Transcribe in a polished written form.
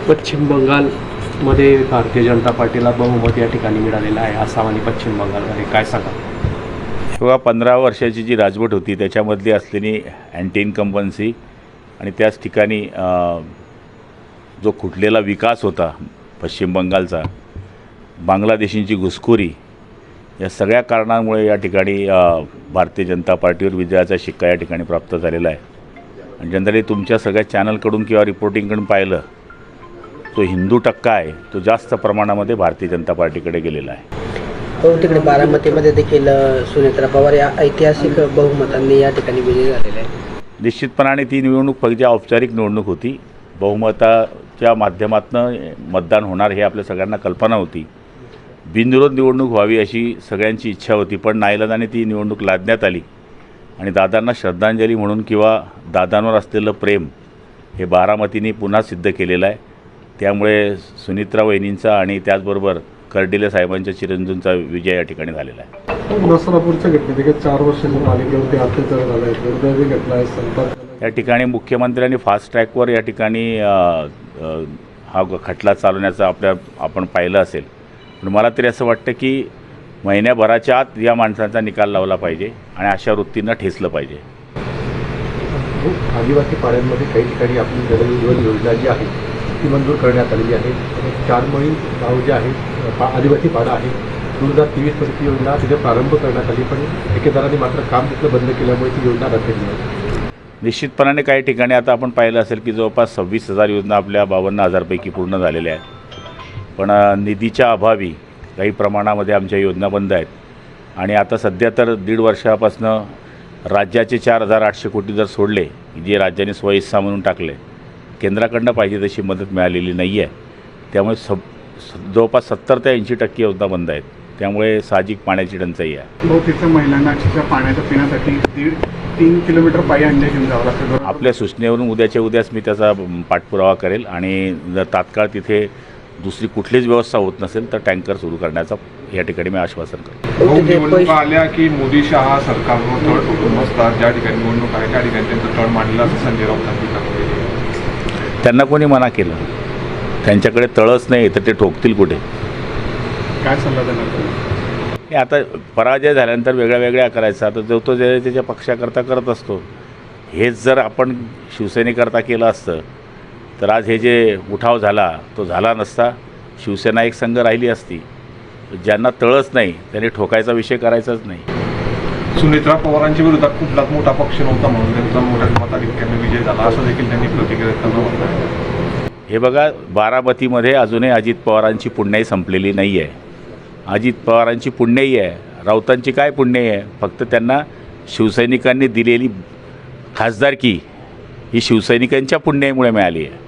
पश्चिम बंगालमध्ये भारतीय जनता पार्टीला बहुमत या ठिकाणी मिळालेलं आहे, आसाम आणि पश्चिम बंगालमध्ये. काय सांगा? तेव्हा 15 वर्षाची जी राजवट होती त्याच्यामधली असलेली अँटी इन्कम्बन्सी आणि त्याच ठिकाणी जो खुटलेला विकास होता पश्चिम बंगालचा, बांगलादेशींची घुसखोरी, या सगळ्या कारणांमुळे या ठिकाणी भारतीय जनता पार्टीवर विजयाचा शिक्का या ठिकाणी प्राप्त झालेला आहे. आणि जनरली तुमच्या सगळ्या चॅनलकडून किंवा रिपोर्टिंगकडून पाहिलं तो हिंदू टक्का आहे तो जास्त प्रमाणामध्ये भारतीय जनता पार्टीकडे गेलेला आहे. हो, तिकडे बारामतीमध्ये देखील सुनेत्रा पवार या ऐतिहासिक बहुमतांनी या ठिकाणी विजयी झालेले आहे. निश्चितपणाने ती निवडणूक फक्त औपचारिक निवडणूक होती. बहुमताच्या माध्यमातून मतदान होणार हे आपल्या सगळ्यांना कल्पना होती. बिनविरोध निवडणूक व्हावी अशी सगळ्यांची इच्छा होती, पण नाईलाजाने ती निवडणूक लादण्यात आली. आणि दादांना श्रद्धांजली म्हणून किंवा दादांवर असलेलं प्रेम हे बारामतीने पुन्हा सिद्ध केलेलं आहे. त्यामुळे सुनित्रा वहिनींचा आणि त्याचबरोबर कर्डिले साहेबांच्या चिरंजीवांचा विजय या ठिकाणी झालेला आहे. नसरापूरच्या घटनेत 4 वर्षाच्या मालिकेवरती अत्याचार झाला आहे, दुर्दैवी घटना आहे. संताप या ठिकाणी मुख्यमंत्र्यांनी फास्ट ट्रॅकवर या ठिकाणी हा खटला चालवण्याचा आपण पाहिलं असेल. पण मला तरी असं वाटतं की महिन्याभराच्या आत या माणसांचा निकाल लावला पाहिजे आणि अशा वृत्तींना ठेचलं पाहिजे. आदिवासी पाड्यांमध्ये काही ठिकाणी आपली जलजीवन योजना जी आहे ती मंजूर करण्यात आलेली आहे. 4 मैल गाव जे आहे आदिवासी पाडा आहे, 2023 योजना तिथे प्रारंभ करण्यात आली, पण ठेकेदारांनी मात्र काम तिथलं बंद केल्यामुळे ती योजना रद्द केली आहे. निश्चितपणाने काही ठिकाणी आता आपण पाहिलं असेल की जवळपास 26,000 योजना आपल्या 52,000पैकी पूर्ण झालेल्या आहेत. पण निधीच्या अभावी काही प्रमाणामध्ये आमच्या योजना बंद आहेत. आणि आता सध्या तर 1.5 वर्षापासून राज्याचे 4,800 कोटी जर सोडले, जे राज्याने स्वहिस्सा म्हणून टाकले, केंद्राकडनं पाहिजे तशी मदत मिळालेली नाही आहे. त्यामुळे जवळपास 70 ते 80% योजना बंद आहेत. त्यामुळे साहजिक पाण्याची टंचाई आहे. बहुतेक महिलांना अक्षरशः पाण्याच्या पिण्यासाठी 3 किलोमीटर पायी अंडे घेऊन जावं लागतं. आपल्या सूचनेवरून उद्याच्या उद्याच मी त्याचा पाठपुरावा करेल आणि जर तात्काळ तिथे दुसरी कुठलीच व्यवस्था होत नसेल तर टँकर सुरू करण्याचा या ठिकाणी मी आश्वासन करतो. निवडणुका आल्या की मोदी शहा सरकारवर तळ ठोकून बसतात. ज्या ठिकाणी निवडणूक आहे त्या ठिकाणी त्यांचं तळ मांडलं असं संजय राऊतांनी सांगितलं. त्यांना कोणी मना केलं? त्यांच्याकडे तळच नाही तर ते ठोकतील कुठे? काय सल्ला देणार? हे आता पराजय झाल्यानंतर वेगळ्या करायचा. आता जो तो त्याच्या पक्षाकरता करत असतो. हेच जर आपण शिवसेनेकरता केलं असतं तर आज हे जे उठाव झाला तो झाला नसता. शिवसेना एक संघ राहिली असती. ज्यांना तळच नाही त्यांनी ठोकायचा विषय करायचाच नाही. सुनेत्रा पवारांच्या विरोधात कुठलाच मोठा पक्ष नव्हता म्हणून त्यांचा मोठ्या मताधिक्याने विजय झाला असं देखील त्यांनी प्रतिक्रिया करताना म्हटलं. हे बघा, बारामतीमध्ये अजूनही अजित पवारांची पुण्याई संपलेली नाही आहे. अजित पवारांची पुण्याई आहे, राऊतांची काय पुण्याई आहे? फक्त त्यांना शिवसैनिकांनी दिलेली खासदारकी ही शिवसैनिकांच्या पुण्याईमुळे मिळाली आहे.